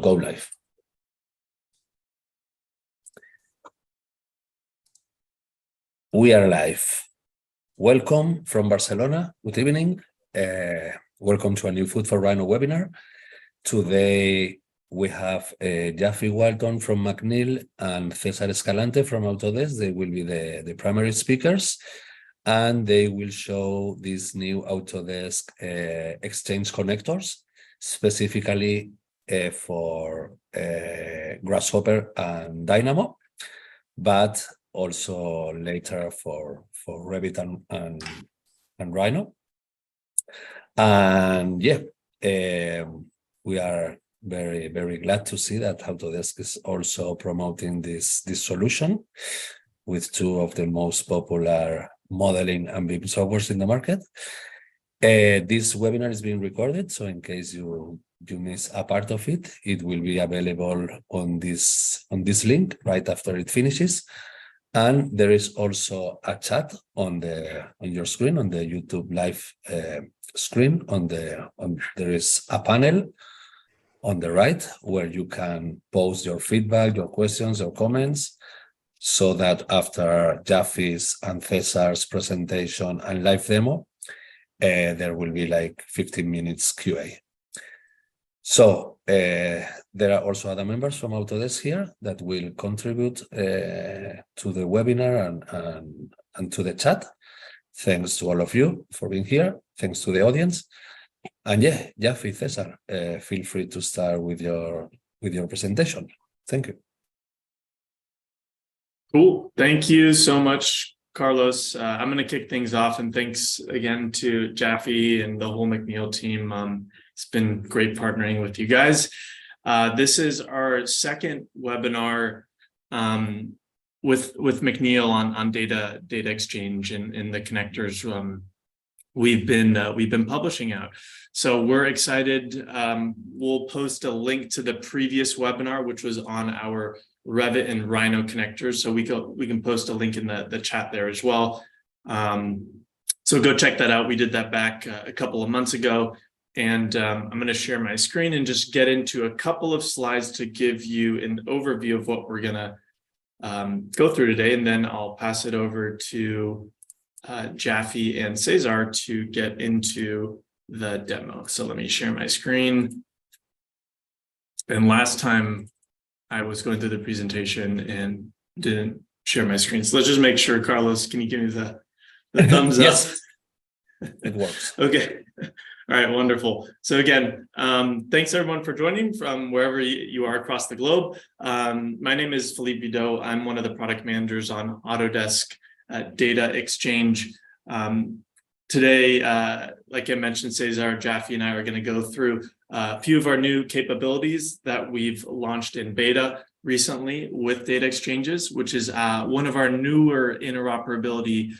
go live. We are live. Welcome from Barcelona. Good evening. Welcome to a new food4Rhino webinar. Today we have Japhy Walton from McNeel and Cesar Escalante from Autodesk. They will be the primary speakers, and they will show these new Autodesk Exchange connectors, specifically for Grasshopper and Dynamo, but also later for Revit and Rhino. And yeah, we are very, very glad to see that Autodesk is also promoting this solution with two of the most popular modeling and BIM softwares in the market. This webinar is being recorded, so in case you miss a part of it, it will be available on this link right after it finishes. And there is also a chat on your screen, on the YouTube live screen. There is a panel on the right where you can post your feedback, your questions, your comments, so that after Japhy's and Cesar's presentation and live demo, there will be like 15 minutes QA. So there are also other members from Autodesk here that will contribute to the webinar and to the chat. Thanks to all of you for being here. Thanks to the audience. And yeah, Japhy, Cesar, feel free to start with your presentation. Thank you. Cool. Thank you so much, Carlos. I'm going to kick things off, and thanks again to Japhy and the whole McNeel team. It's been great partnering with you guys. This is our second webinar with McNeel on data exchange and the connectors we've been publishing out. So we're excited. We'll post a link to the previous webinar, which was on our Revit and Rhino connectors. So we can post a link in the chat there as well. So go check that out. We did that back a couple of months ago. And I'm going to share my screen and just get into a couple of slides to give you an overview of what we're going to go through today. And then I'll pass it over to Japhy and Cesar to get into the demo. So let me share my screen. And last time I was going through the presentation and didn't share my screen. So let's just make sure, Carlos, can you give me the thumbs up? Yes, it works. Okay. All right, wonderful. So again, thanks everyone for joining from wherever you are across the globe. My name is Philippe Bidot. I'm one of the product managers on Autodesk Data Exchange. Today, like I mentioned, Cesar, Japhy, and I are going to go through a few of our new capabilities that we've launched in beta recently with data exchanges, which is one of our newer interoperability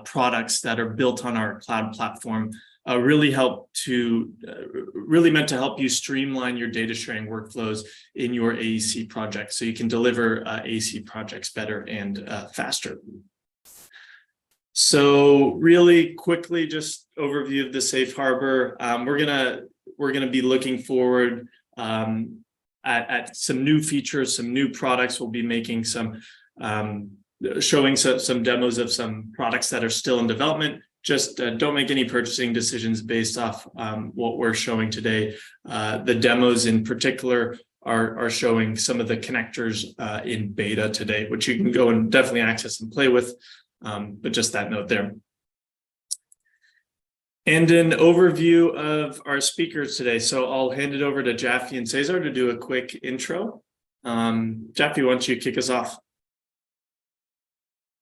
products that are built on our cloud platform. Really meant to help you streamline your data sharing workflows in your AEC projects, so you can deliver AEC projects better and faster. So really quickly, just overview of the safe harbor. We're gonna be looking forward at some new features, some new products. We'll be making some showing some demos of some products that are still in development. Just don't make any purchasing decisions based off what we're showing today. The demos in particular are showing some of the connectors in beta today, which you can go and definitely access and play with, but just that note there. And an overview of our speakers today. So I'll hand it over to Japhy and Cesar to do a quick intro. Japhy, why don't you kick us off?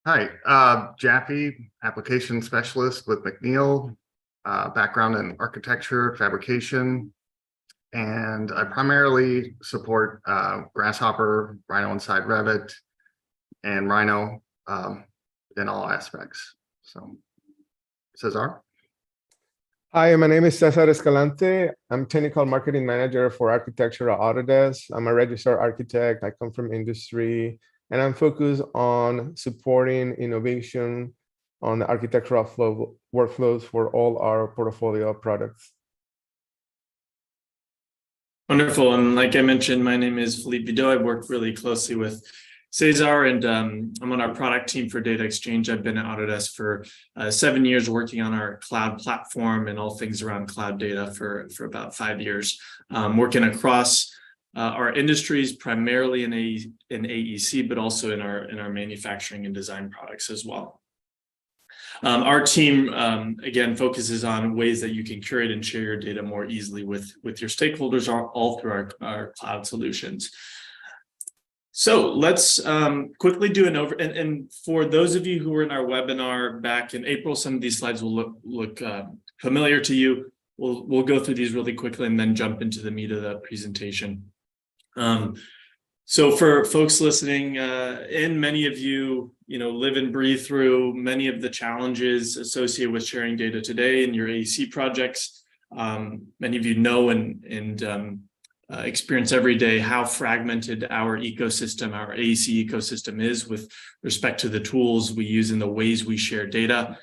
Hi, Japhy, application specialist with McNeel, background in architecture, fabrication, and I primarily support Grasshopper, Rhino inside Revit, and Rhino in all aspects. So, Cesar? Hi, my name is Cesar Escalante. I'm Technical Marketing Manager for Architecture at Autodesk. I'm a registered architect. I come from industry, and I'm focused on supporting innovation on the architectural workflows for all our portfolio of products. Wonderful. And like I mentioned, my name is Philippe Vidot. I work really closely with Cesar, and I'm on our product team for Data Exchange. I've been at Autodesk for 7 years working on our cloud platform and all things around cloud data for about 5 years, working across our industries, primarily in AEC, but also in our manufacturing and design products as well. Our team, again, focuses on ways that you can curate and share your data more easily with your stakeholders all through our cloud solutions. So let's quickly do an and for those of you who were in our webinar back in April, some of these slides will look familiar to you. We'll go through these really quickly and then jump into the meat of the presentation. So for folks listening in, many of you, live and breathe through many of the challenges associated with sharing data today in your AEC projects. Many of you know and experience every day how fragmented our ecosystem, our AEC ecosystem is with respect to the tools we use and the ways we share data.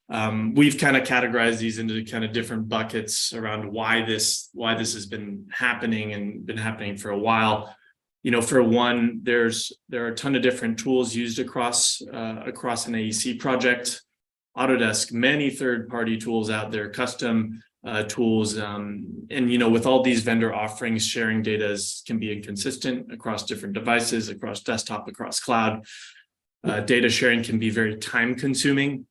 We've kind of categorized these into kind of different buckets around why this has been happening and been happening for a while. For one, there are a ton of different tools used across an AEC project. Autodesk, many third-party tools out there, custom tools, and with all these vendor offerings, sharing data can be inconsistent across different devices, across desktop, across cloud. Data sharing can be very time-consuming,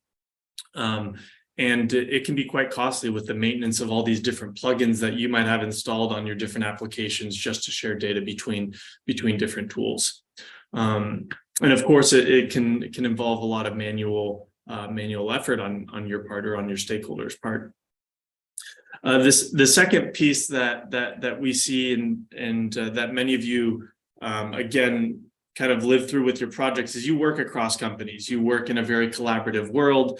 and it can be quite costly with the maintenance of all these different plugins that you might have installed on your different applications just to share data between different tools. And of course, it can involve a lot of manual effort on your part or on your stakeholders' part. The second piece that we see and that many of you again kind of live through with your projects is you work across companies. You work in a very collaborative world,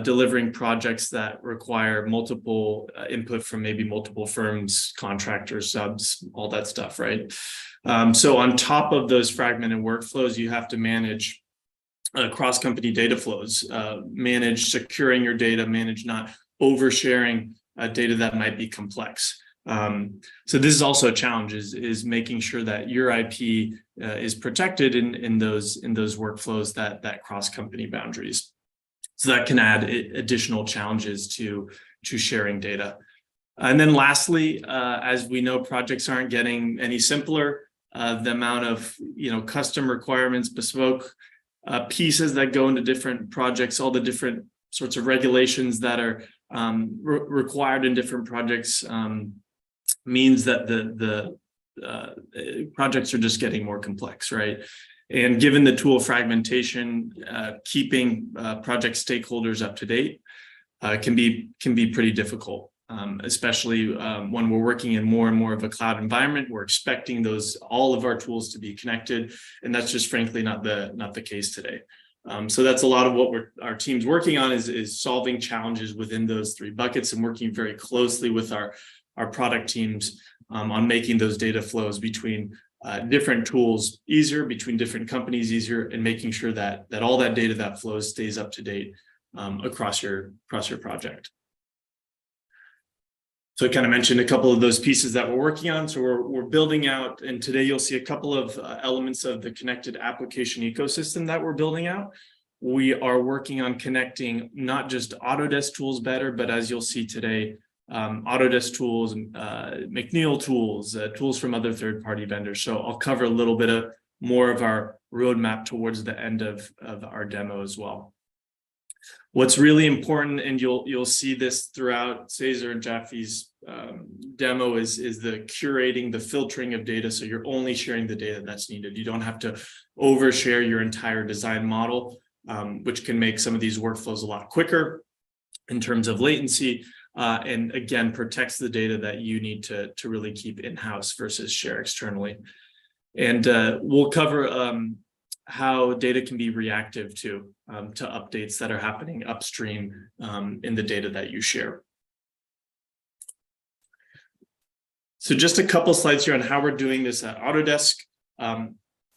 delivering projects that require multiple input from maybe multiple firms, contractors, subs, all that stuff, right? So on top of those fragmented workflows, you have to manage cross-company data flows, manage securing your data, manage not oversharing data that might be complex. So this is also a challenge, is making sure that your IP is protected in those workflows that cross company boundaries. So that can add additional challenges to sharing data. And then lastly, as we know, projects aren't getting any simpler. The amount of custom requirements, bespoke pieces that go into different projects, all the different sorts of regulations that are required in different projects means that the projects are just getting more complex, right? And given the tool fragmentation, keeping project stakeholders up to date can be pretty difficult, especially when we're working in more and more of a cloud environment. We're expecting all of our tools to be connected, and that's just frankly not the case today. So that's a lot of what our team's working on is solving challenges within those three buckets and working very closely with our product teams on making those data flows between different tools easier, between different companies easier, and making sure that all that data that flows stays up to date across your project. So I kind of mentioned a couple of those pieces that we're working on. So we're building out, and today you'll see a couple of elements of the connected application ecosystem that we're building out. We are working on connecting not just Autodesk tools better, but as you'll see today, Autodesk tools, McNeel tools, tools from other third-party vendors. So I'll cover a little bit more of our roadmap towards the end of our demo as well. What's really important, and you'll see this throughout Cesar and Japhy's demo, is the curating, the filtering of data. So you're only sharing the data that's needed. You don't have to overshare your entire design model, which can make some of these workflows a lot quicker in terms of latency. And again, protects the data that you need to really keep in-house versus share externally. And we'll cover how data can be reactive to updates that are happening upstream in the data that you share. So just a couple slides here on how we're doing this at Autodesk.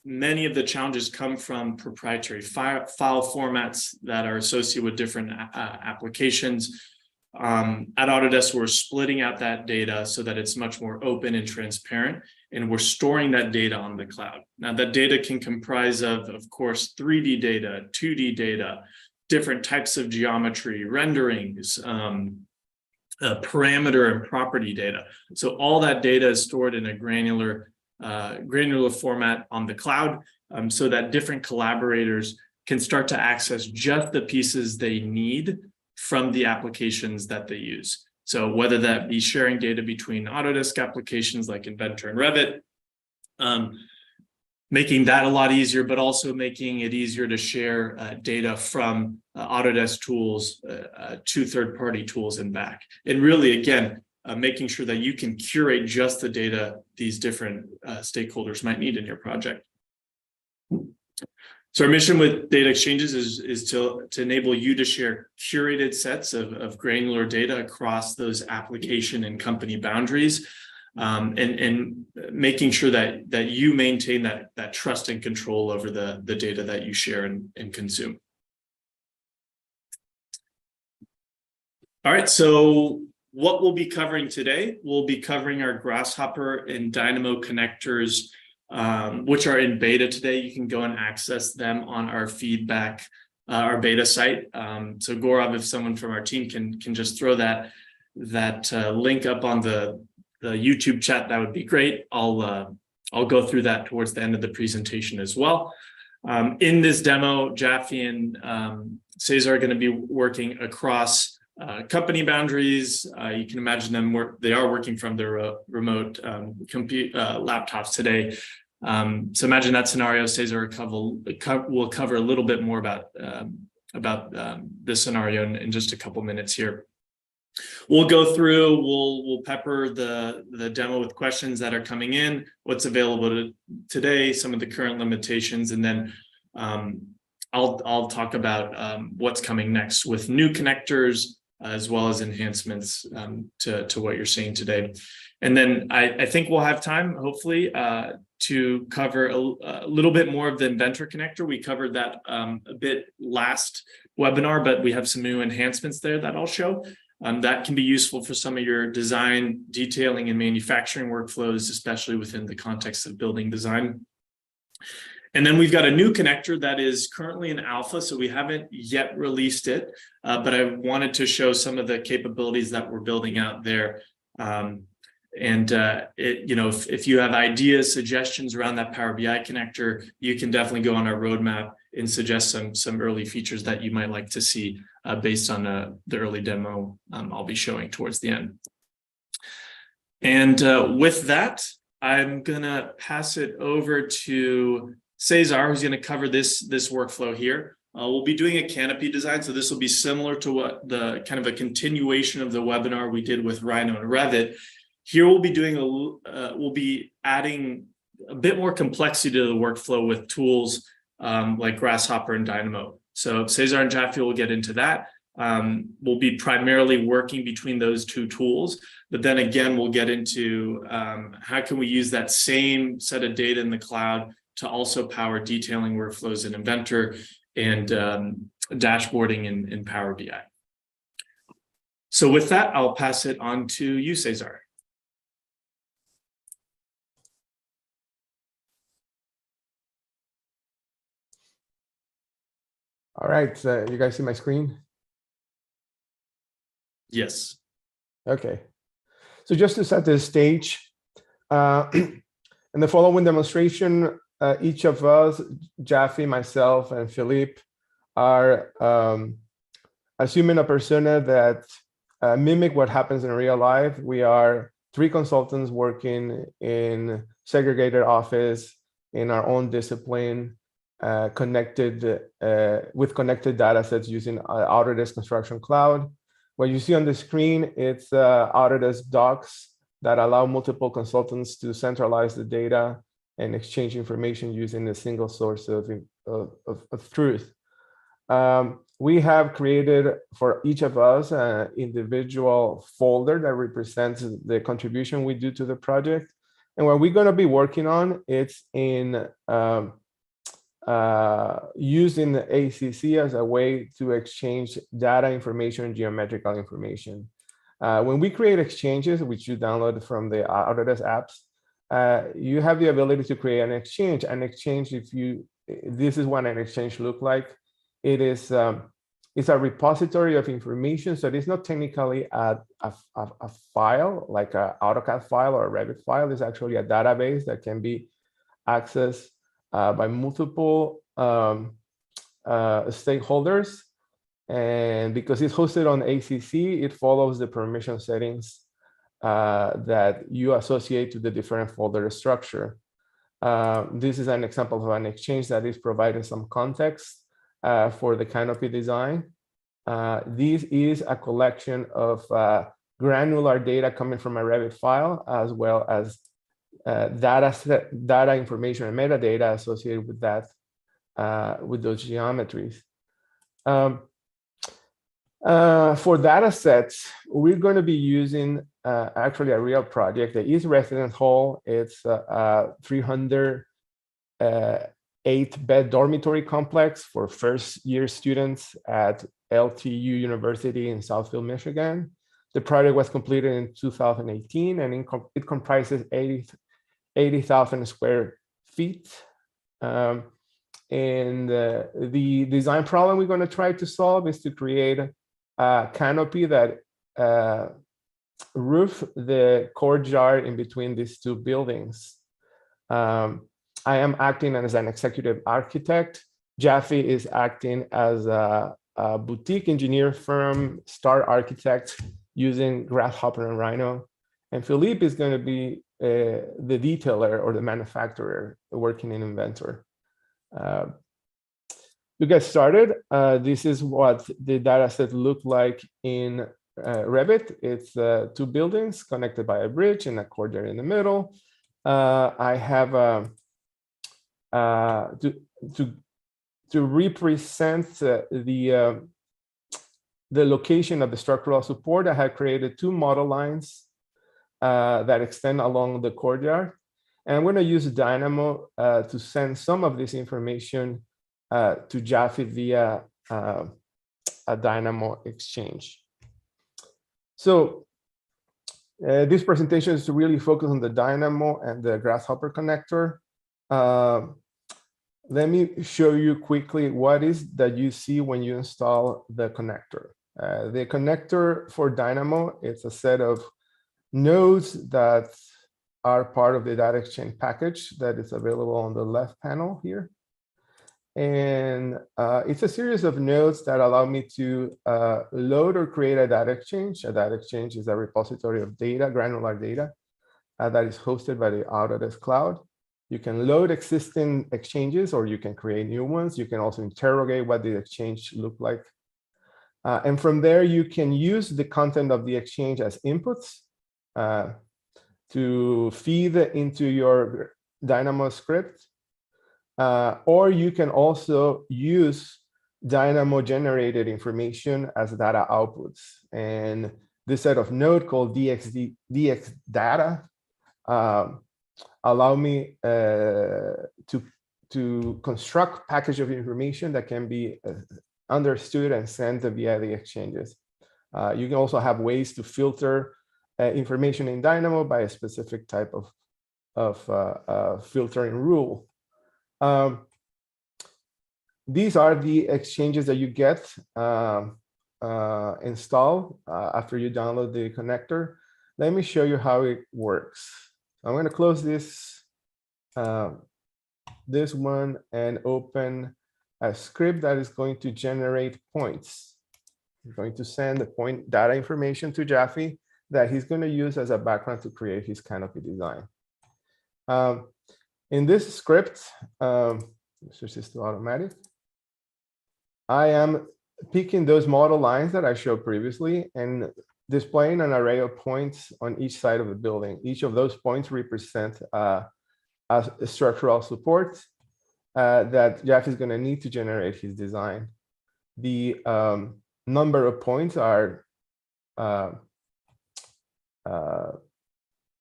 Many of the challenges come from proprietary file formats that are associated with different applications. At Autodesk, we're splitting out that data so that it's much more open and transparent, and we're storing that data on the cloud. Now, that data can comprise of course, 3D data, 2D data, different types of geometry, renderings, parameter and property data. So all that data is stored in a granular format on the cloud, so that different collaborators can start to access just the pieces they need from the applications that they use. So whether that be sharing data between Autodesk applications like Inventor and Revit, making that a lot easier, but also making it easier to share data from Autodesk tools to third-party tools and back. And really, again, making sure that you can curate just the data these different stakeholders might need in your project. So our mission with data exchanges is to enable you to share curated sets of granular data across those application and company boundaries, and making sure that you maintain that trust and control over the data that you share and consume. All right, so what we'll be covering today, we'll be covering our Grasshopper and Dynamo connectors, which are in beta today. You can go and access them on our feedback, our beta site. So Gaurav, if someone from our team can just throw that link up on the YouTube chat, that would be great. I'll go through that towards the end of the presentation as well. In this demo, Japhy and Cesar are going to be working across company boundaries. You can imagine them they are working from their remote laptops today. So imagine that scenario. Cesar will cover a little bit more about this scenario in just a couple minutes here. We'll go through, we'll pepper the demo with questions that are coming in, what's available today, some of the current limitations, and then I'll talk about what's coming next with new connectors, as well as enhancements to what you're seeing today. And then I think we'll have time, hopefully, to cover a little bit more of the Inventor connector. We covered that a bit last webinar, but we have some new enhancements there that I'll show. That can be useful for some of your design, detailing, and manufacturing workflows, especially within the context of building design. And then we've got a new connector that is currently in alpha, so we haven't yet released it, but I wanted to show some of the capabilities that we're building out there. If you have ideas, suggestions around that PowerBi connector, you can definitely go on our roadmap and suggest some early features that you might like to see based on the early demo I'll be showing towards the end. And with that, I'm gonna pass it over to Cesar, who's going to cover this workflow here. We'll be doing a canopy design, so this will be similar to what the kind of a continuation of the webinar we did with Rhino and Revit. Here we'll be doing we'll be adding a bit more complexity to the workflow with tools like Grasshopper and Dynamo. So Cesar and Japhy will get into that. We'll be primarily working between those two tools, but then again we'll get into how can we use that same set of data in the cloud to also power detailing workflows in Inventor and dashboarding in PowerBi. So with that, I'll pass it on to you, Cesar. All right, you guys see my screen? Yes. Okay. So just to set the stage, in the following demonstration, each of us, Japhy, myself, and Philippe, are assuming a persona that mimic what happens in real life. We are 3 consultants working in segregated office in our own discipline, connected with connected data sets using Autodesk Construction Cloud. What you see on the screen, it's Autodesk docs that allow multiple consultants to centralize the data and exchange information using a single source of truth. We have created for each of us an individual folder that represents the contribution we do to the project. And what we're going to be working on, it's in using the ACC as a way to exchange data information and geometrical information. When we create exchanges, which you download from the Autodesk apps, you have the ability to create an exchange. An exchange, this is what an exchange looks like. It is it's a repository of information, so it's not technically a file like an AutoCAD file or a Revit file. It's actually a database that can be accessed by multiple stakeholders. And because it's hosted on ACC, it follows the permission settings that you associate to the different folder structure. This is an example of an exchange that is providing some context for the canopy design. This is a collection of granular data coming from a Revit file, as well as data information and metadata associated with that, with those geometries. For data sets, we're going to be using actually a real project, the East Residence Hall. It's a 308-bed dormitory complex for first-year students at LTU University in Southfield, Michigan. The project was completed in 2018, and it comprises 80,000 square feet. And the design problem we're going to try to solve is to create a canopy that roof the courtyard in between these two buildings. I am acting as an executive architect. Japhy is acting as a boutique engineer firm, Star Architects, using Grasshopper and Rhino. And Philippe is going to be the detailer or the manufacturer working in Inventor. To get started, this is what the data set looked like in Revit. It's two buildings connected by a bridge and a courtyard in the middle. I have to represent the location of the structural support. I have created two model lines that extend along the courtyard. And I'm going to use Dynamo to send some of this information to Japhy via a Dynamo exchange. So this presentation is to really focus on the Dynamo and the Grasshopper connector. Let me show you quickly what is that you see when you install the connector. The connector for Dynamo, it's a set of nodes that are part of the data exchange package that is available on the left panel here. And it's a series of nodes that allow me to load or create a data exchange. A data exchange is a repository of data, granular data, that is hosted by the Autodesk Cloud. You can load existing exchanges or you can create new ones. You can also interrogate what the exchange looked like. And from there, you can use the content of the exchange as inputs to feed into your Dynamo script. Or you can also use Dynamo generated information as data outputs. And this set of node called DX data allow me to construct package of information that can be understood and sent via the exchanges. You can also have ways to filter information in Dynamo by a specific type of filtering rule. These are the exchanges that you get installed after you download the connector. Let me show you how it works. I'm going to close this one and open a script that is going to generate points. I'm going to send the point data information to Japhy that he's going to use as a background to create his canopy design. In this script, switch this to automatic. I am picking those model lines that I showed previously and displaying an array of points on each side of the building. Each of those points represent a structural support that Japhy is going to need to generate his design. The number of points are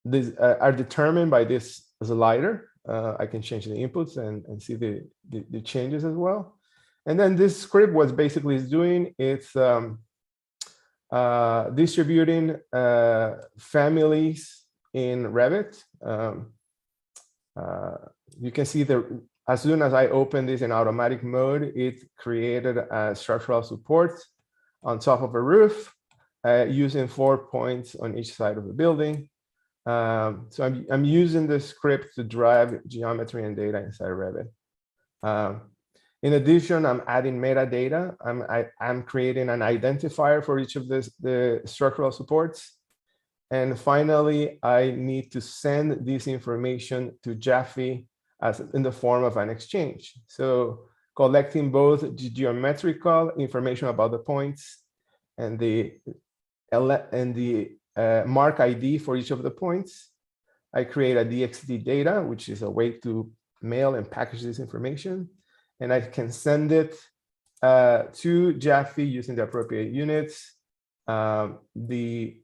determined by this slider I can change the inputs and see the changes as well. And then this script, what basically is doing, it's distributing families in Revit. You can see as soon as I open this in automatic mode, it created a structural support on top of a roof using 4 points on each side of the building. So I'm using the script to drive geometry and data inside Revit. In addition, I'm adding metadata. I'm creating an identifier for each of the structural supports. And finally, I need to send this information to Japhy as in the form of an exchange. So collecting both geometrical information about the points and the mark ID for each of the points. I create a DXD data, which is a way to mail and package this information. And I can send it to Japhy using the appropriate units. I'm going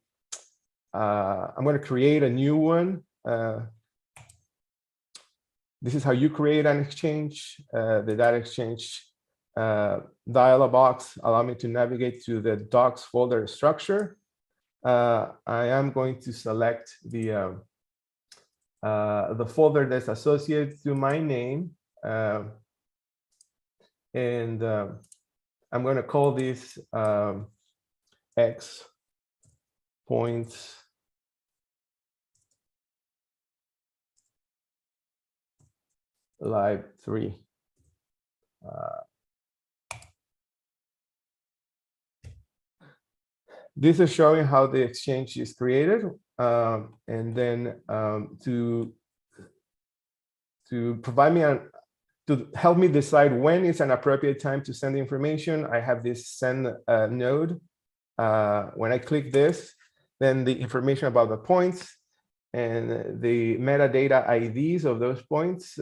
to create a new one. This is how you create an exchange. The data exchange dialog box allow me to navigate to the docs folder structure. I am going to select the folder that's associated to my name. And I'm going to call this X points live 3. This is showing how the exchange is created, and then to provide me to help me decide when it's an appropriate time to send the information, I have this send node. When I click this, then the information about the points and the metadata IDs of those points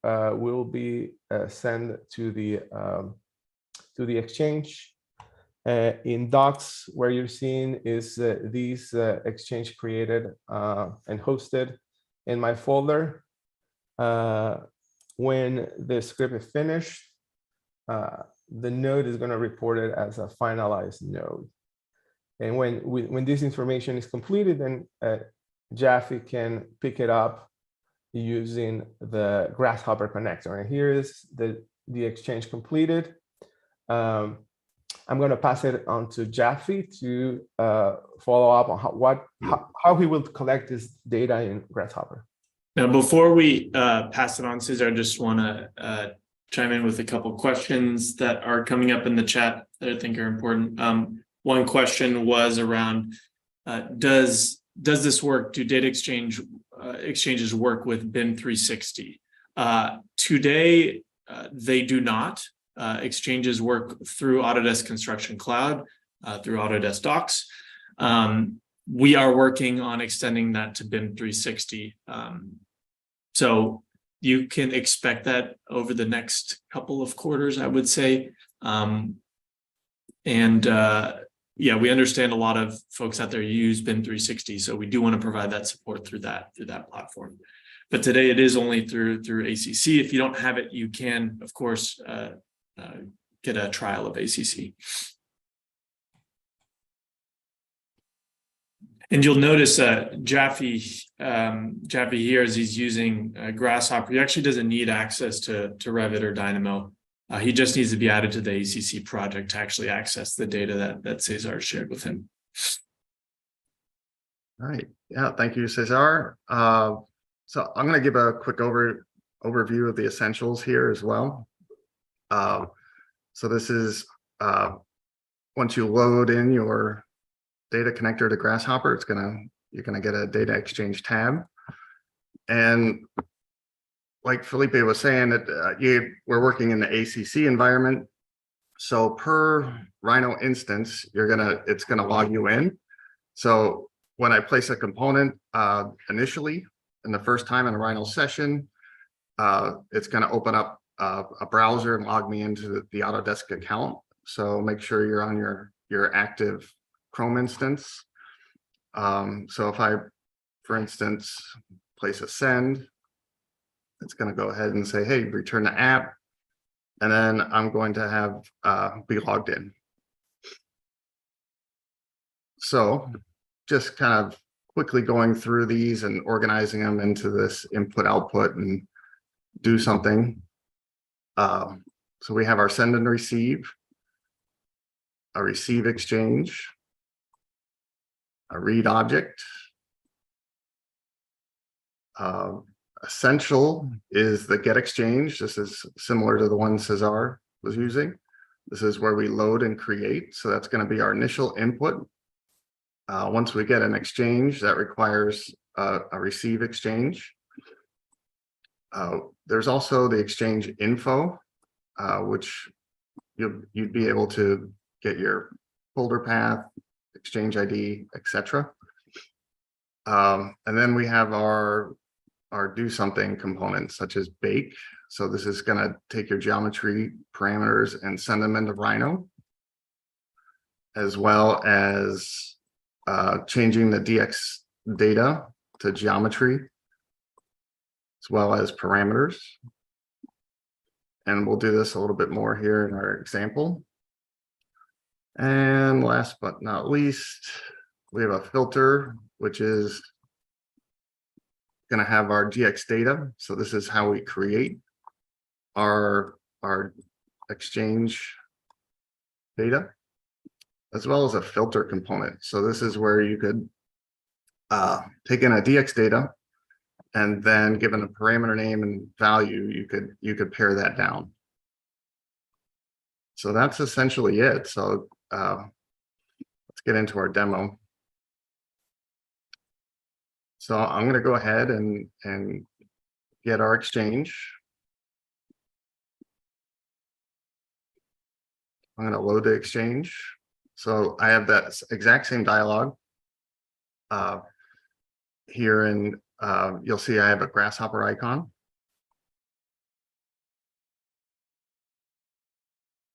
will be sent to the exchange. In docs, where you're seeing is these exchange created and hosted in my folder. When the script is finished, the node is going to report it as a finalized node. And when this information is completed, then Japhy can pick it up using the Grasshopper connector. And here is the exchange completed. I'm going to pass it on to Japhy to follow up on how he will collect this data in Grasshopper. Now, before we pass it on, Cesar, I just want to chime in with a couple questions that are coming up in the chat that I think are important. One question was around, does this work? Do data exchanges work with BIM 360? Today, they do not. Exchanges work through Autodesk Construction Cloud, through Autodesk Docs. We are working on extending that to BIM 360. So you can expect that over the next couple of quarters, I would say. Yeah, we understand a lot of folks out there use BIM 360, so we do want to provide that support through that platform. But today it is only through ACC. If you don't have it, you can, of course, get a trial of ACC. And you'll notice Japhy here, as he's using Grasshopper, he actually doesn't need access to Revit or Dynamo. He just needs to be added to the ACC project to actually access the data that Cesar shared with him. All right. Yeah, thank you, Cesar. So I'm going to give a quick overview of the essentials here as well. So this is once you load in your data connector to Grasshopper, you're gonna get a data exchange tab. And like Felipe was saying, that we're working in the ACC environment. So per Rhino instance, it's gonna log you in. So when I place a component initially, in the first time in a Rhino session, it's gonna open up a browser and log me into the Autodesk account. So make sure you're on your active Chrome instance. So if I, for instance, place a send, it's going to go ahead and say, hey, return the app. And then I'm going to have be logged in. So just kind of quickly going through these and organizing them into this input output and do something. So we have our send and receive, a receive exchange, a read object. Essential is the get exchange. This is similar to the one Cesar was using. This is where we load and create. So that's going to be our initial input. Once we get an exchange, that requires a receive exchange. There's also the exchange info, which you'd be able to get your folder path, exchange ID, etc. And then we have our do something components such as bake. So this is going to take your geometry parameters and send them into Rhino, as well as changing the DX data to geometry, as well as parameters. And we'll do this a little bit more here in our example. And last but not least, we have a filter, which is going to have our GX data. So this is how we create our exchange data, as well as a filter component. So this is where you could take in a DX data, and then given a parameter name and value, you could pare that down. So that's essentially it. So let's get into our demo. So I'm going to go ahead and get our exchange. I'm going to load the exchange. So I have that exact same dialog here, and you'll see I have a Grasshopper icon.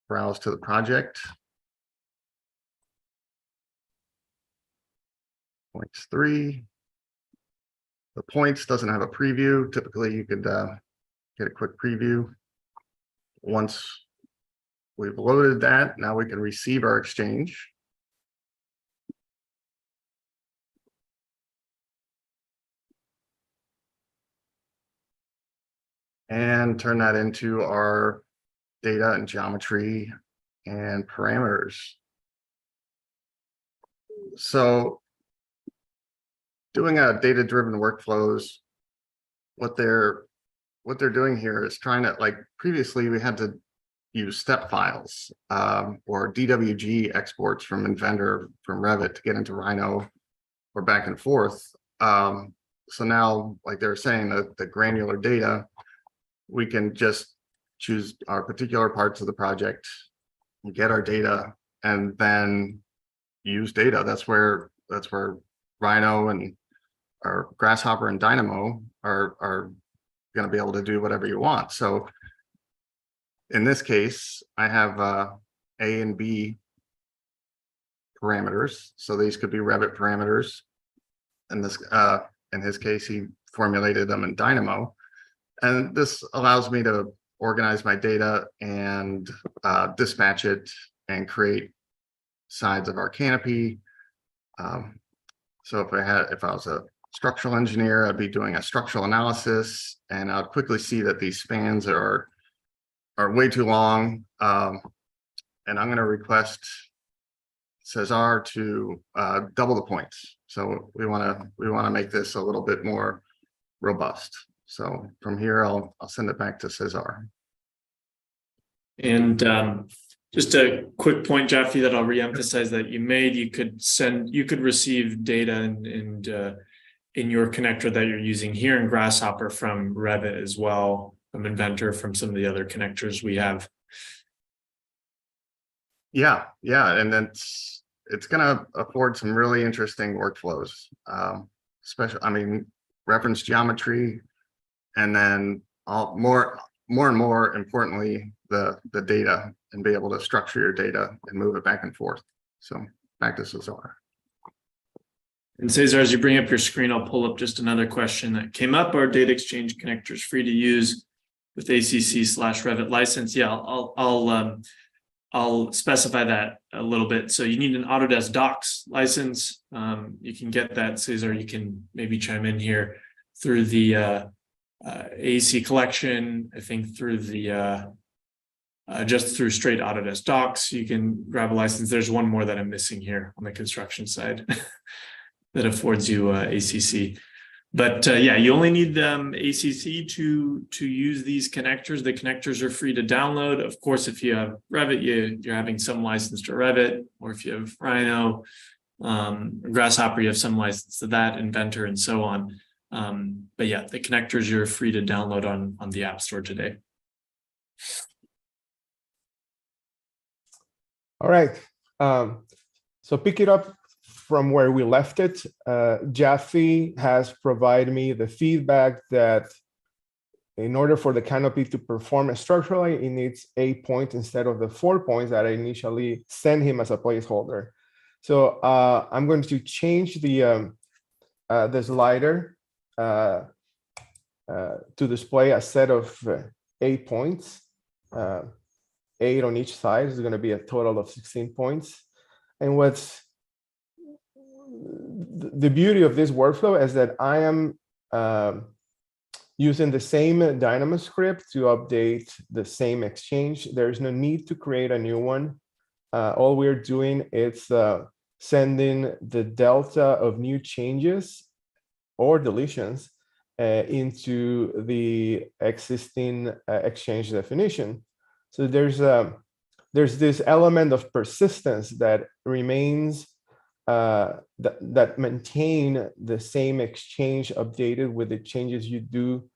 Browse to the project. Points 3. The points doesn't have a preview. Typically, you could get a quick preview. Once we've loaded that, now we can receive our exchange. And turn that into our data and geometry and parameters. So doing a data-driven workflows, what they're doing here is trying to, like previously we had to use step files or DWG exports from Inventor, from Revit to get into Rhino, or back and forth. So now, like they're saying, the granular data, we can just choose our particular parts of the project, get our data, and then use data. That's where Rhino and our Grasshopper and Dynamo are going to be able to do whatever you want. So in this case, I have A and B parameters. So these could be Revit parameters. And this, in his case, he formulated them in Dynamo. And this allows me to organize my data and dispatch it and create sides of our canopy. So if I was a structural engineer, I'd be doing a structural analysis, and I'd quickly see that these spans are way too long. And I'm going to request Cesar to double the points. So we want to make this a little bit more robust. So from here, I'll send it back to Cesar. And just a quick point, Japhy, that I'll reemphasize that you made. You could receive data and in your connector that you're using here in Grasshopper from Revit as well, from Inventor, from some of the other connectors we have. Yeah, and it's going to afford some really interesting workflows, especially, I mean, reference geometry, and then more and more importantly, the data, and be able to structure your data and move it back and forth. So back to Cesar. And Cesar, as you bring up your screen, I'll pull up just another question that came up. Are data exchange connectors free to use with ACC/Revit license? Yeah, I'll specify that a little bit. So you need an Autodesk Docs license. You can get that, Cesar. You can maybe chime in here through the AEC collection. I think through the just through straight Autodesk Docs, you can grab a license. There's one more that I'm missing here on the construction side that affords you ACC. But yeah, you only need ACC to use these connectors. The connectors are free to download. Of course, if you have Revit, you're having some license to Revit, or if you have Rhino, Grasshopper, you have some license to that, Inventor, and so on. But yeah, the connectors you're free to download on the App Store today. All right. So pick it up from where we left it. Japhy has provided me the feedback that in order for the canopy to perform structurally, it needs 8 points instead of the 4 points that I initially sent him as a placeholder. So I'm going to change the slider to display a set of 8 points. 8 on each side is going to be a total of 16 points. And what's the beauty of this workflow is that I am using the same Dynamo script to update the same exchange. There's no need to create a new one. All we're doing is sending the delta of new changes or deletions into the existing exchange definition. So there's this element of persistence that remains that maintain the same exchange updated with the changes you do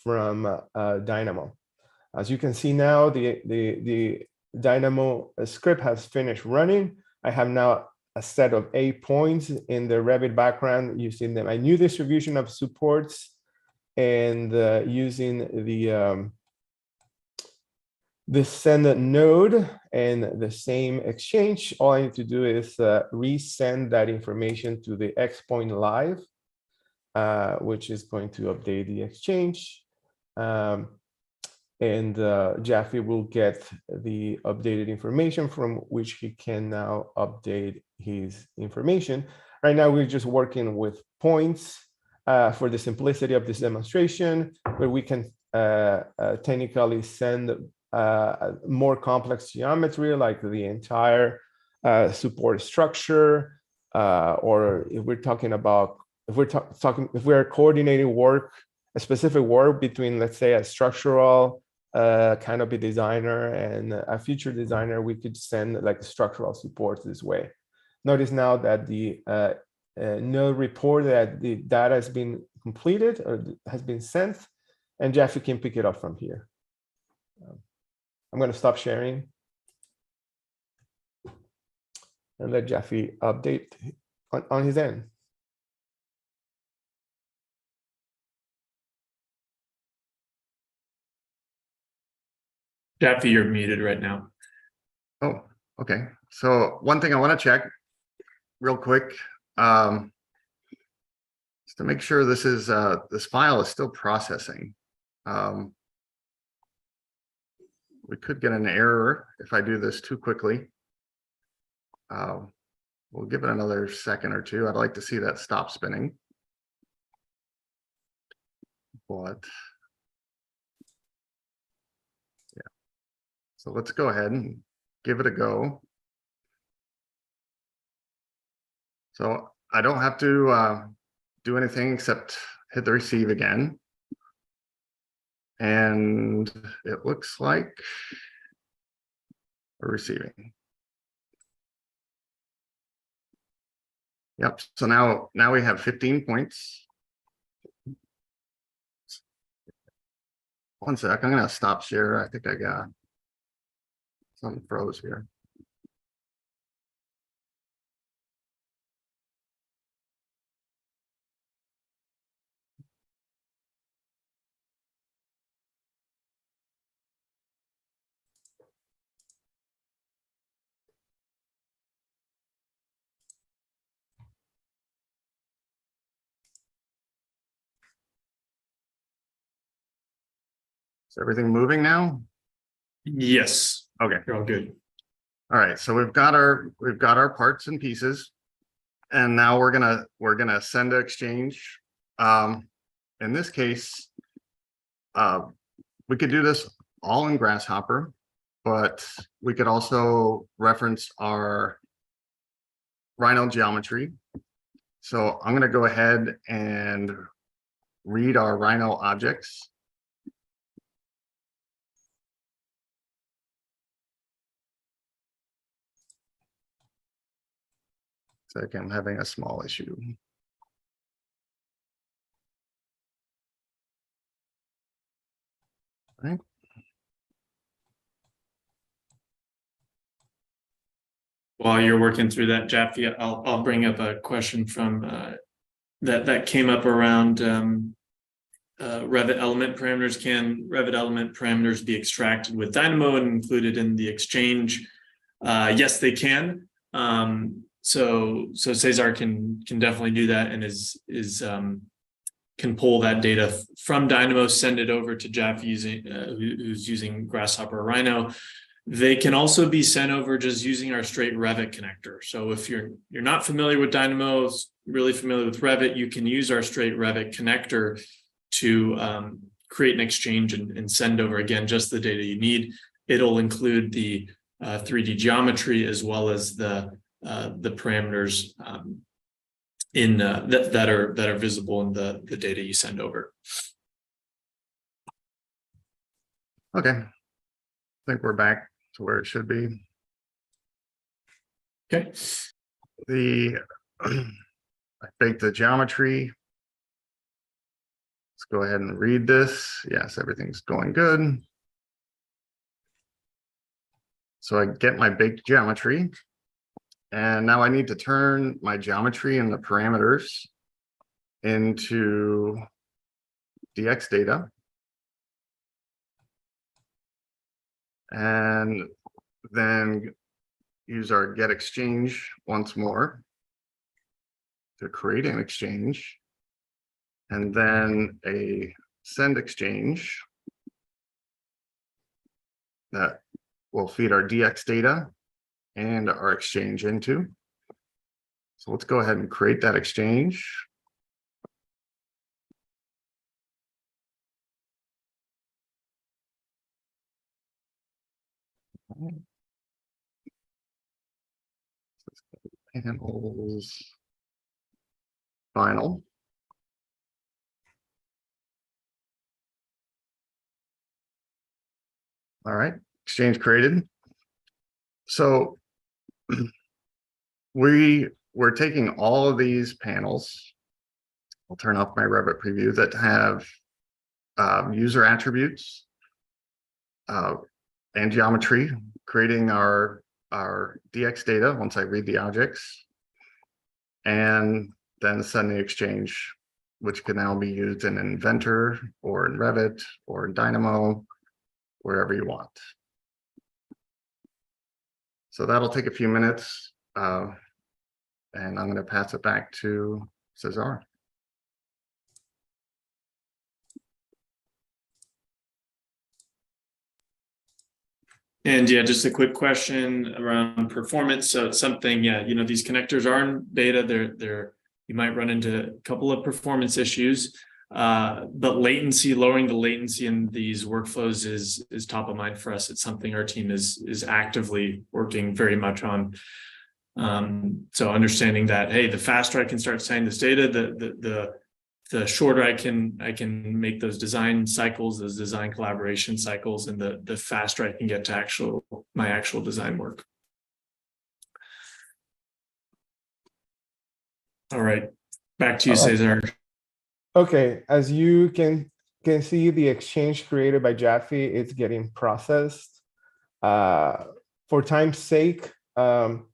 from Dynamo. As you can see now, the Dynamo script has finished running. I have now a set of 8 points in the Revit background using my new distribution of supports and using the send node and the same exchange. All I need to do is resend that information to the X point live, which is going to update the exchange. And Japhy will get the updated information from which he can now update his information. Right now, we're just working with points for the simplicity of this demonstration, where we can technically send more complex geometry, like the entire support structure, or if we're talking about, if we're coordinating work, a specific work between, let's say, a structural canopy designer and a feature designer, we could send like structural support this way. Notice now that the node report that the data has been completed or has been sent, and Japhy can pick it up from here. I'm going to stop sharing and let Japhy update on his end. Japhy, you're muted right now. Oh, okay. So one thing I want to check real quick, just to make sure this is this file is still processing. We could get an error if I do this too quickly. We'll give it another second or two. I'd like to see that stop spinning. But yeah, so let's go ahead and give it a go. So I don't have to do anything except hit the receive again. And it looks like we're receiving. Yep, so now we have 15 points. One sec, I'm gonna stop share. I think I got something froze here. Is everything moving now? Yes, Okay. you're all good. All right, so we've got our parts and pieces, and now we're gonna send to Exchange. In this case, we could do this all in Grasshopper, but we could also reference our Rhino geometry. So I'm gonna go ahead and read our Rhino objects. So I'm having a small issue. Right. While you're working through that, Japhy, I'll bring up a question from that came up around Revit element parameters. Can Revit element parameters be extracted with Dynamo and included in the Exchange? Yes, they can. So Cesar can definitely do that, and can pull that data from Dynamo, send it over to Japhy who's using Grasshopper or Rhino. They can also be sent over just using our straight Revit connector. So if you're not familiar with Dynamo, really familiar with Revit, you can use our straight Revit connector to create an exchange and send over, again, just the data you need. It'll include the 3D geometry as well as the parameters that are visible in the data you send over. Okay, I think we're back to where it should be. Okay. I baked the geometry. Let's go ahead and read this. Yes, everything's going good. So I get my baked geometry, and now I need to turn my geometry and the parameters into DX data. And then use our get exchange once more to create an exchange, and then a send exchange that will feed our DX data and our exchange into. So let's go ahead and create that exchange. Panels, final. All right, exchange created. So we're taking all of these panels. I'll turn off my Revit preview that have user attributes and geometry, creating our DX data once I read the objects, and then send the exchange, which can now be used in Inventor or in Revit or in Dynamo, wherever you want. So that'll take a few minutes, and I'm going to pass it back to Cesar. And yeah, just a quick question around performance. So it's something, yeah, these connectors are in beta. You might run into a couple of performance issues, but lowering the latency in these workflows is top of mind for us. It's something our team is actively working very much on. So understanding that, hey, the faster I can start sending this data, the shorter I can make those design cycles, those design collaboration cycles, and the faster I can get to my actual design work. All right, back to you, Cesar. Okay, as you can see, the exchange created by Japhy, it's getting processed. For time's sake, I'm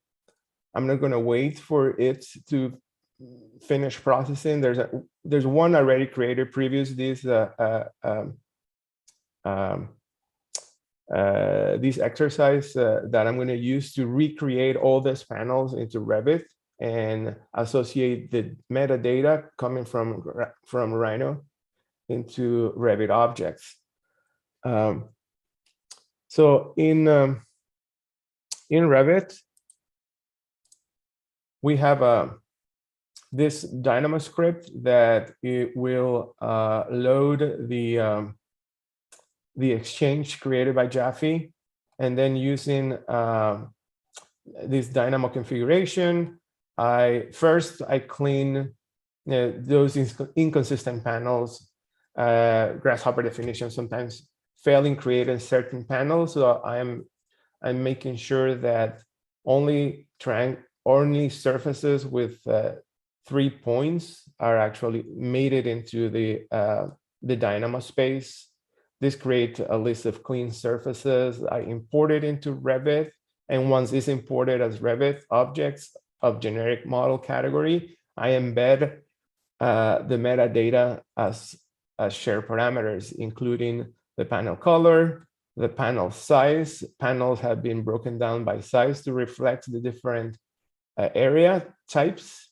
not going to wait for it to finish processing. There's one already created previous this exercise that I'm going to use to recreate all these panels into Revit and associate the metadata coming from Rhino into Revit objects. So in Revit, we have this Dynamo script that it will load the exchange created by Japhy, and then using this Dynamo configuration, I clean those inconsistent panels, Grasshopper definition sometimes failing creating certain panels. So I'm making sure that only surfaces with 3 points are actually made it into the Dynamo space. This creates a list of clean surfaces. I import it into Revit, and once it's imported as Revit objects of generic model category, I embed the metadata as shared parameters, including the panel color, the panel size. Panels have been broken down by size to reflect the different area types.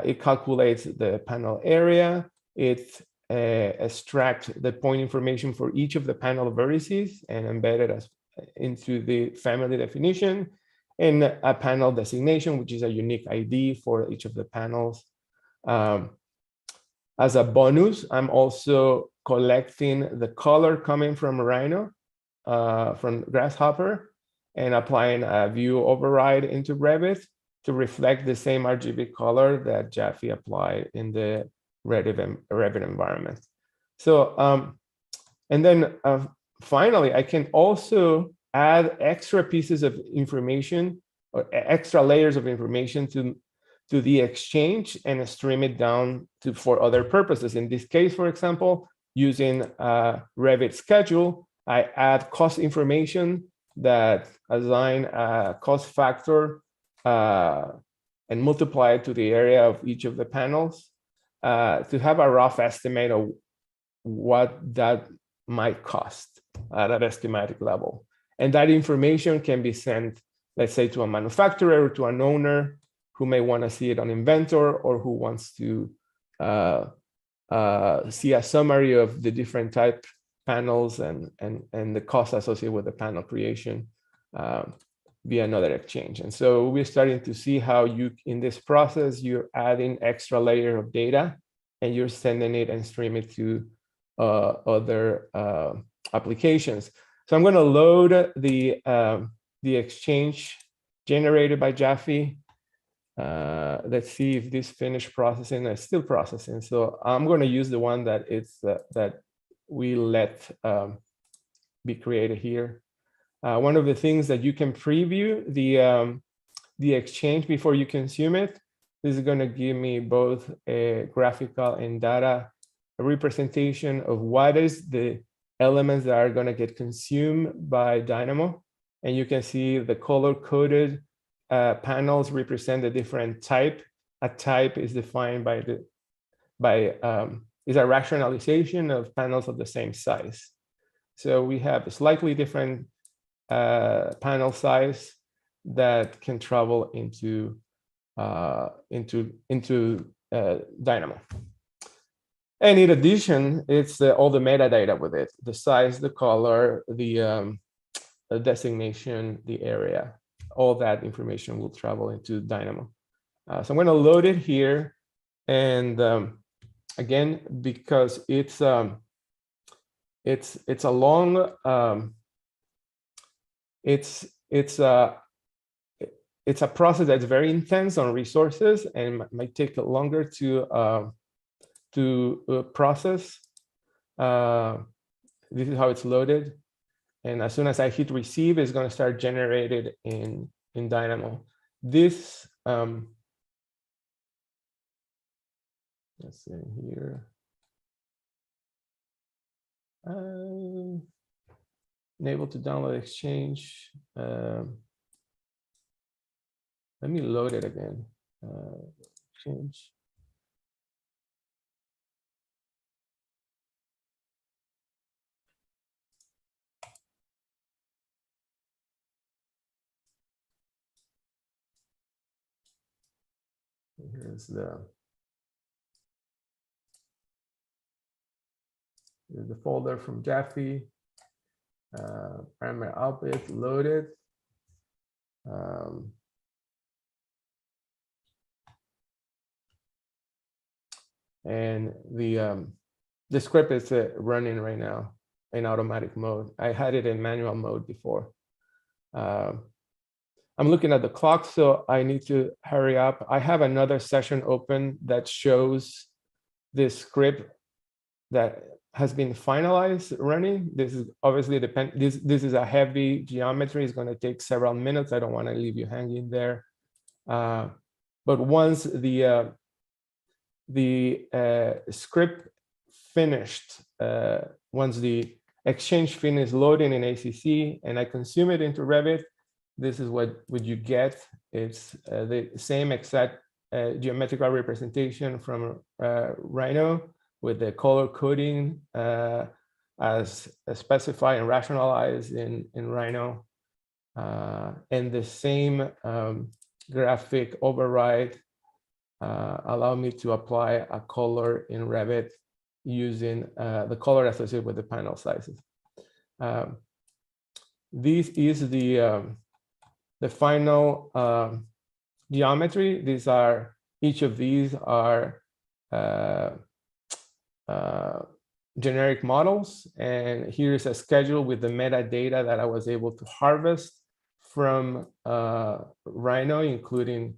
It calculates the panel area. It extracts the point information for each of the panel vertices and embed it into the family definition, and a panel designation, which is a unique ID for each of the panels. As a bonus, I'm also collecting the color coming from Rhino, from Grasshopper, and applying a view override into Revit to reflect the same RGB color that Japhy applied in the Revit environment. So, and then finally, I can also add extra pieces of information or extra layers of information to the exchange and stream it down for other purposes. In this case, for example, using Revit schedule, I add cost information that assign a cost factor and multiply it to the area of each of the panels to have a rough estimate of what that might cost at an schematic level. And that information can be sent, let's say, to a manufacturer or to an owner who may want to see it on Inventor, or who wants to see a summary of the different type panels and the cost associated with the panel creation via another exchange. And so we're starting to see how in this process, you're adding extra layer of data and you're sending it and stream it to other applications. So I'm going to load the exchange generated by Japhy. Let's see if this finished processing is still processing. So I'm going to use the one that that we let be created here. One of the things that you can preview the exchange before you consume it. This is going to give me both a graphical and data representation of what is the elements that are going to get consumed by Dynamo. And you can see the color-coded panels represent a different type. A type is defined is a rationalization of panels of the same size. So we have a slightly different panel size that can travel into Dynamo. And in addition, it's all the metadata with it: the size, the color, the designation, the area. All that information will travel into Dynamo. So I'm going to load it here, and again, because it's a long it's a process that's very intense on resources and might take longer to process. This is how it's loaded. And as soon as I hit receive, it's going to start generated in Dynamo. This, let's see here. Enable to download Exchange. Let me load it again. Exchange. Here's the folder from Japhy. Primary output loaded. And the script is running right now in automatic mode. I had it in manual mode before. I'm looking at the clock, so I need to hurry up. I have another session open that shows this script that has been finalized running. This is obviously this is a heavy geometry. It's going to take several minutes. I don't want to leave you hanging there. But once the script finished, once the exchange finished loading in ACC and I consume it into Revit, this is what you get. It's the same exact geometrical representation from Rhino with the color coding as specified and rationalized in Rhino, and the same graphic override allow me to apply a color in Revit using the color associated with the panel sizes. This is the final geometry. These are, each of these are generic models, and here's a schedule with the metadata that I was able to harvest from Rhino, including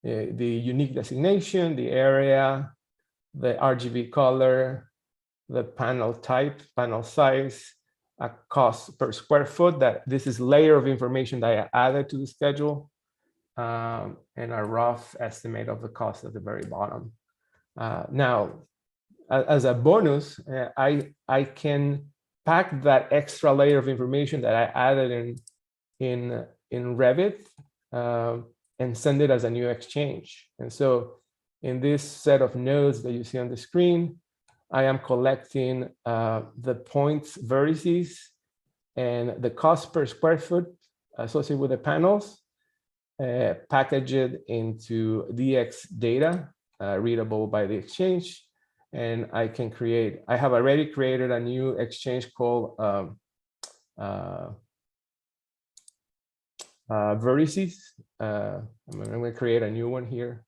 the unique designation, the area, the RGB color, the panel type, panel size, a cost per square foot. That this is layer of information that I added to the schedule, and a rough estimate of the cost at the very bottom. Now, as a bonus, I can pack that extra layer of information that I added in Revit and send it as a new exchange. And so in this set of nodes that you see on the screen, I am collecting the points, vertices, and the cost per square foot associated with the panels, package it into DX data, readable by the exchange, and I can create, I have already created a new exchange called vertices. I'm going to create a new one here.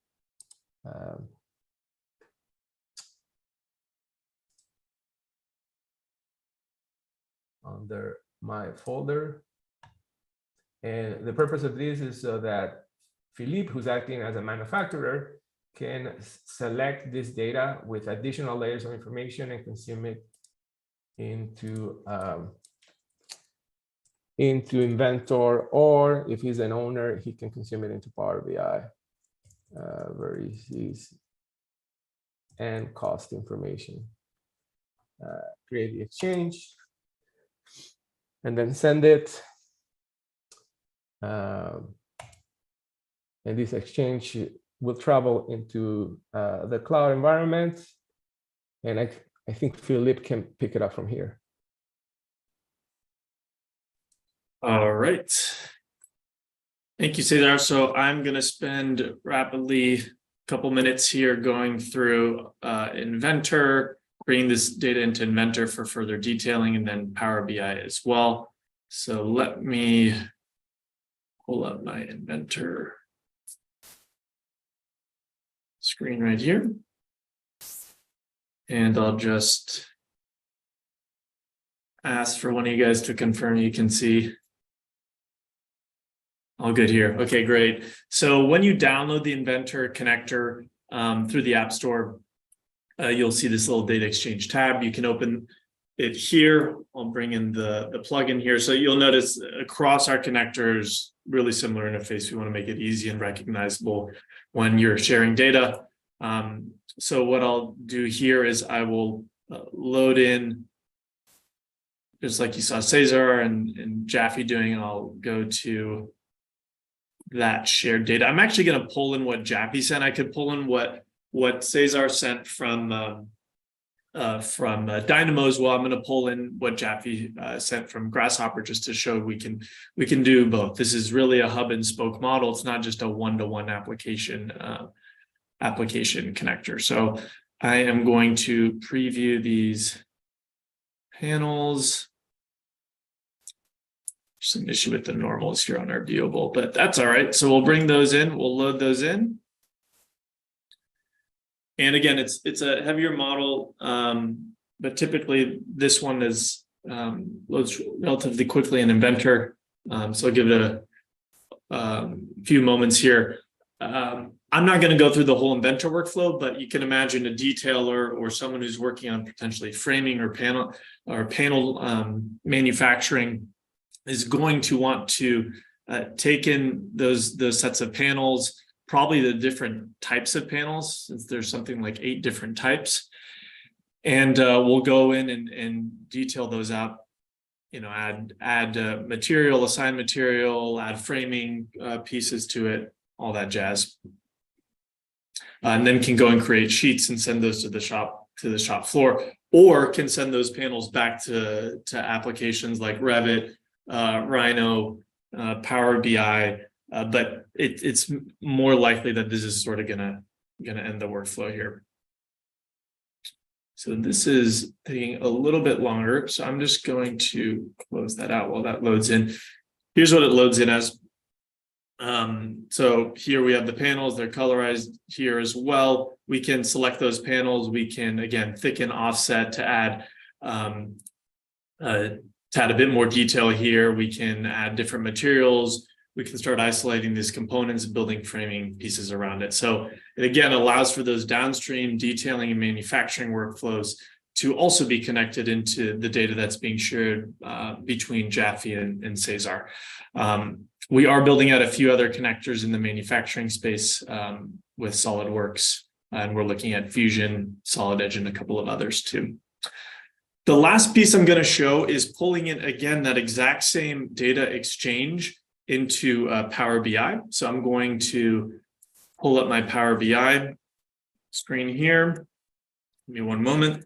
Under my folder. And the purpose of this is so that Philippe, who's acting as a manufacturer, can select this data with additional layers of information and consume it into Inventor, or if he's an owner, he can consume it into PowerBi, vertices and cost information. Create the exchange and then send it. And this exchange will travel into the cloud environment. And I think Philippe can pick it up from here. All right. Thank you, Cesar. So I'm going to spend rapidly a couple minutes here going through Inventor, bringing this data into Inventor for further detailing, and then PowerBi as well. So let me pull up my Inventor screen right here. And I'll just ask for one of you guys to confirm you can see. All good here. Okay, great. So when you download the Inventor connector through the App Store, you'll see this little data exchange tab. You can open it here. I'll bring in the plugin here. So you'll notice across our connectors, really similar interface. We want to make it easy and recognizable when you're sharing data. So what I'll do here is I will load in, just like you saw Cesar and Japhy doing, I'll go to that shared data. I'm actually going to pull in what Japhy sent. I could pull in what Cesar sent from Dynamo as well. I'm going to pull in what Japhy sent from Grasshopper just to show we can do both. This is really a hub and spoke model. It's not just a one-to-one application connector. So I am going to preview these panels. There's an issue with the normals here on our viewable, but that's all right. So we'll bring those in, we'll load those in. And again, it's a heavier model, but typically this one is loads relatively quickly in Inventor. So I'll give it a few moments here. I'm not going to go through the whole Inventor workflow, but you can imagine a detailer or someone who's working on potentially framing or panel manufacturing is going to want to take in those sets of panels, probably the different types of panels, since there's something like 8 different types. And we'll go in and detail those out, you know, add material, assign material, add framing pieces to it, all that jazz. And then can go and create sheets and send those to the shop floor, or can send those panels back to applications like Revit, Rhino, PowerBi. But it's more likely that this is sort of gonna end the workflow here. So this is taking a little bit longer. So I'm just going to close that out while that loads in. Here's what it loads in as. So here we have the panels, they're colorized here as well. We can select those panels. We can, again, thicken, offset to add a bit more detail here. We can add different materials. We can start isolating these components, building framing pieces around it. So it again allows for those downstream detailing and manufacturing workflows to also be connected into the data that's being shared between Japhy and Cesar. We are building out a few other connectors in the manufacturing space with SolidWorks, and we're looking at Fusion, Solid Edge, and a couple of others too. The last piece I'm going to show is pulling in, again, that exact same data exchange into PowerBi. So I'm going to pull up my PowerBi screen here. Give me one moment.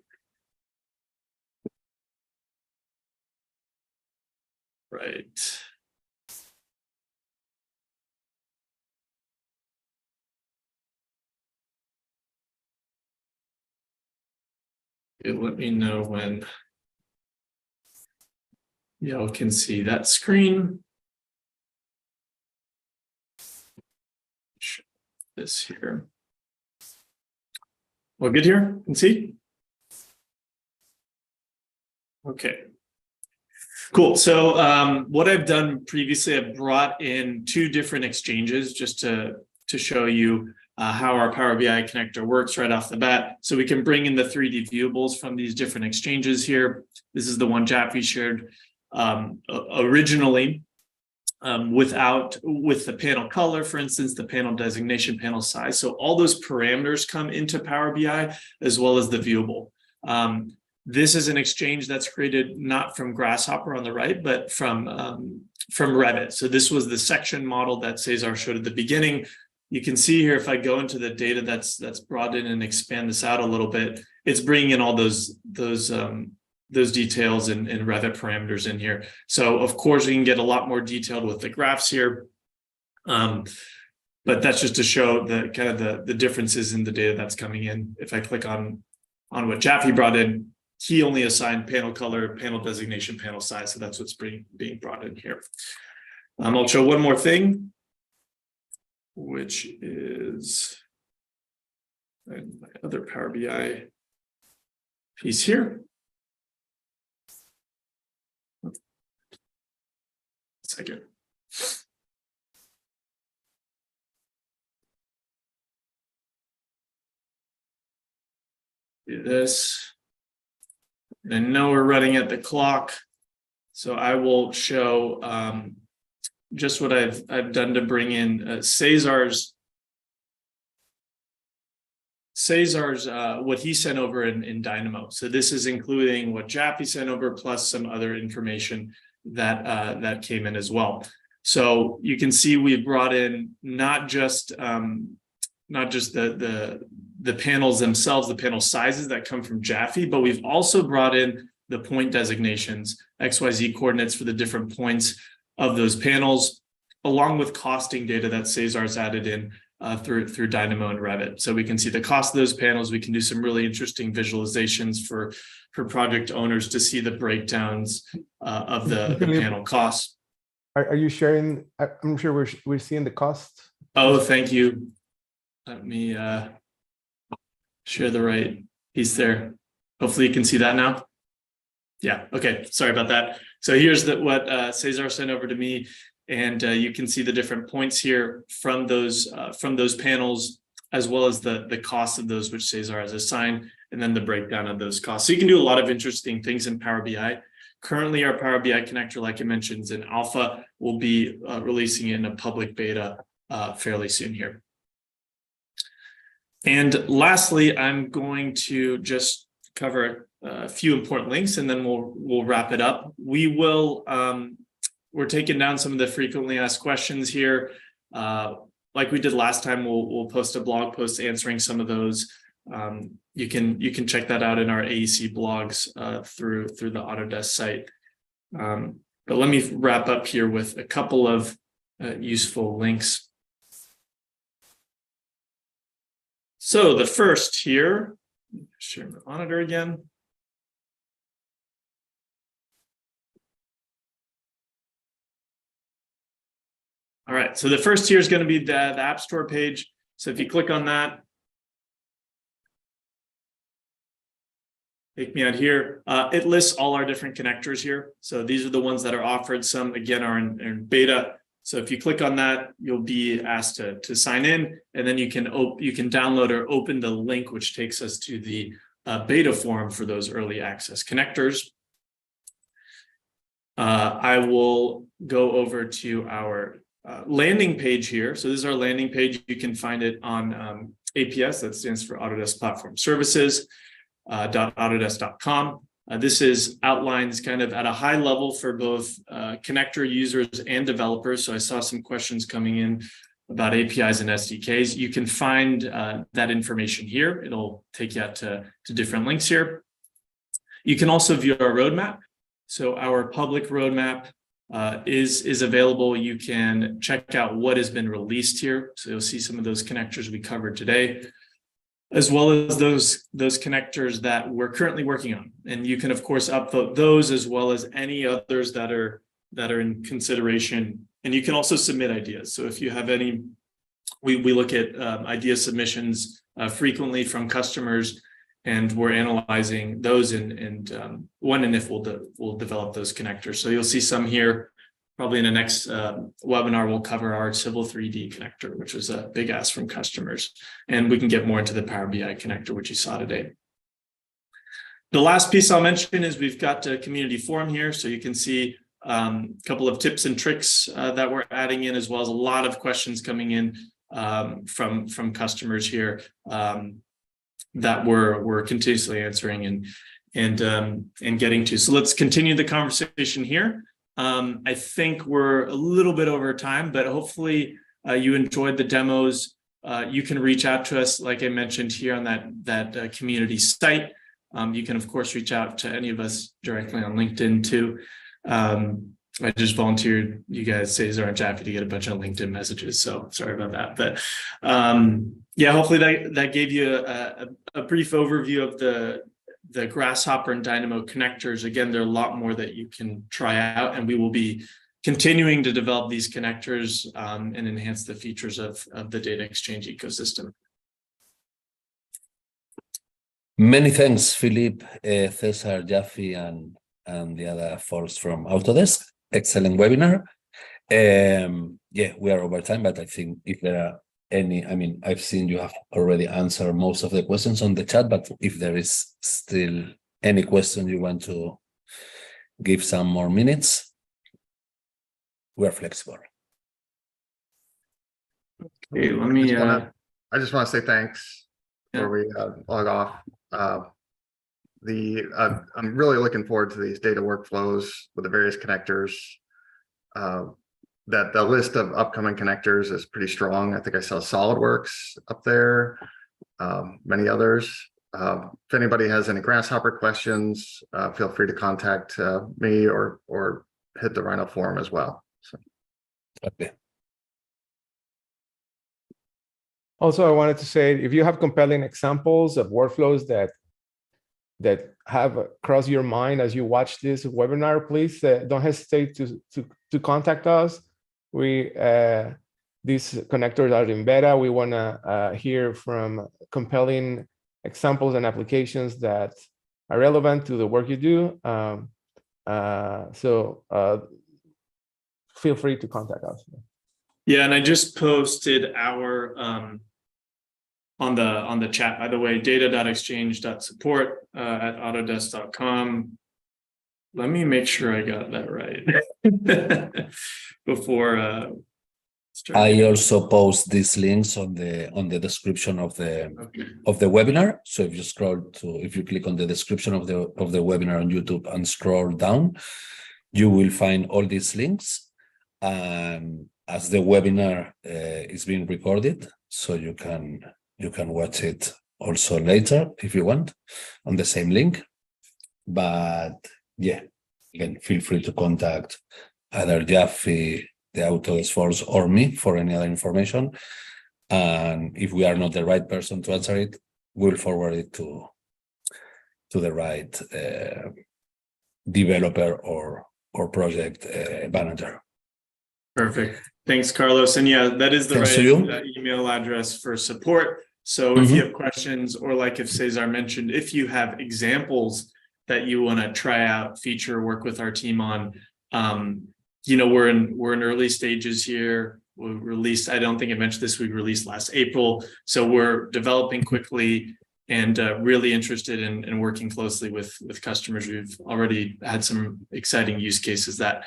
Right. Let me know when y'all can see that screen. Show this here. Well, good here. You can see. Okay. Cool. So what I've done previously, I've brought in 2 different exchanges just to show you how our PowerBi connector works right off the bat. So we can bring in the 3D viewables from these different exchanges here. This is the one Japhy shared originally with the panel color, for instance, the panel designation, panel size. So all those parameters come into PowerBi as well as the viewable. This is an exchange that's created not from Grasshopper on the right, but from Revit. So this was the section model that Cesar showed at the beginning. You can see here, if I go into the data that's brought in and expand this out a little bit, it's bringing in all those details and Revit parameters in here. So of course we can get a lot more detailed with the graphs here, but that's just to show the kind of the differences in the data that's coming in. If I click on what Japhy brought in, he only assigned panel color, panel designation, panel size. So that's what's being brought in here. I'll show one more thing, which is my other PowerBi piece here. Second. Do this. I know we're running at the clock, so I will show just what I've done to bring in Cesar's what he sent over in Dynamo. So this is including what Japhy sent over plus some other information that came in as well. So you can see we brought in not just the panels themselves, the panel sizes that come from Japhy, but we've also brought in the point designations, XYZ coordinates for the different points of those panels, along with costing data that Cesar's added in through Dynamo and Revit. So we can see the cost of those panels. We can do some really interesting visualizations for project owners to see the breakdowns of the panel costs. Are you sharing? I'm sure we're seeing the cost. Oh, thank you. Let me share the right piece there. Hopefully you can see that now. Yeah, okay, sorry about that. So here's what Cesar sent over to me, and you can see the different points here from those panels, as well as the cost of those which Cesar has assigned, and then the breakdown of those costs. So you can do a lot of interesting things in Power BI. Currently, our Power BI connector, like I mentioned, is in alpha. We'll be releasing it in a public beta fairly soon here. And lastly, I'm going to just cover a few important links, and then we'll wrap it up. We're taking down some of the frequently asked questions here. Like we did last time, we'll post a blog post answering some of those. You can check that out in our AEC blogs through the Autodesk site. But let me wrap up here with a couple of useful links. So the first here, share my monitor again. All right, so the first here is going to be the App Store page. So if you click on that, take me out here. It lists all our different connectors here. So these are the ones that are offered. Some, again, are in beta. So if you click on that, you'll be asked to sign in, and then you can download or open the link, which takes us to the beta forum for those early access connectors. I will go over to our landing page here. So this is our landing page. You can find it on APS, that stands for Autodesk Platform Services, .autodesk.com. This outlines kind of at a high level for both connector users and developers. So I saw some questions coming in about APIs and SDKs. You can find that information here. It'll take you out to different links here. You can also view our roadmap. So our public roadmap is available. You can check out what has been released here. So you'll see some of those connectors we covered today, as well as those connectors that we're currently working on. And you can, of course, upvote those as well as any others that are in consideration. And you can also submit ideas. So if you have any, we look at idea submissions frequently from customers, and we're analyzing those and when and if we'll develop those connectors. So you'll see some here. Probably in the next webinar, we'll cover our Civil 3D connector, which was a big ask from customers. And we can get more into the Power BI connector, which you saw today. The last piece I'll mention is we've got a community forum here. So you can see a couple of tips and tricks that we're adding in, as well as a lot of questions coming in from customers here that we're continuously answering and getting to. So let's continue the conversation here. I think we're a little bit over time, but hopefully you enjoyed the demos. You can reach out to us, like I mentioned here on that community site. You can, of course, reach out to any of us directly on LinkedIn too. I just volunteered you guys, Cesar and Japhy, to get a bunch of LinkedIn messages. So sorry about that. But yeah, hopefully that gave you a brief overview of the Grasshopper and Dynamo connectors. Again, there are a lot more that you can try out, and we will be continuing to develop these connectors and enhance the features of the data exchange ecosystem. Many thanks, Philip, Cesar, Japhy, and the other folks from Autodesk. Excellent webinar. Yeah, we are over time, but I think if there are any, I mean, I've seen you have already answered most of the questions on the chat, but if there is still any question you want to give some more minutes, we are flexible. Okay, let me. I just want to say thanks before we log off. I'm really looking forward to these data workflows with the various connectors. That the list of upcoming connectors is pretty strong. I think I saw SolidWorks up there, many others. If anybody has any Grasshopper questions, feel free to contact me or hit the Rhino forum as well. So. Okay. Also, I wanted to say, if you have compelling examples of workflows that that have crossed your mind as you watch this webinar, please don't hesitate to contact us. These connectors are in beta. We want to hear from compelling examples and applications that are relevant to the work you do. So feel free to contact us. Yeah, and I just posted our on the chat, by the way, data.exchange.support at autodesk.com. Let me make sure I got that right before I also post these links on the description of the webinar. So if you if you click on the description of the webinar on YouTube and scroll down, you will find all these links. And as the webinar is being recorded, so you can watch it also later if you want on the same link. But yeah, again, feel free to contact either Japhy, the Autodesk Force, or me for any other information. And if we are not the right person to answer it, we'll forward it to the right developer or project manager. Perfect. Thanks, Carlos. And yeah, that is the right email address for support. So if you have questions, or like if Cesar mentioned, if you have examples that you want to try out, feature, work with our team on, we're in early stages here. We released, I don't think I mentioned this, we released last April. So we're developing quickly and really interested in working closely with customers. We've already had some exciting use cases that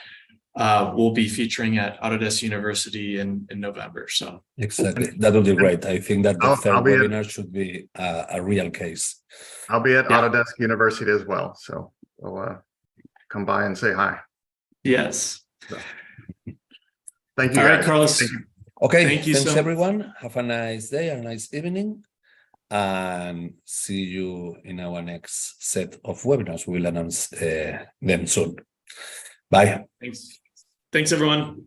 we'll be featuring at Autodesk University in November. So exactly, that would be great. I think that the third webinar should be a real case. I'll be at Autodesk University as well, so we'll come by and say hi. Yes. So, thank you. All right, Carlos. Okay, thanks everyone. Have a nice day and a nice evening, and see you in our next set of webinars. We'll announce them soon. Bye. Thanks everyone.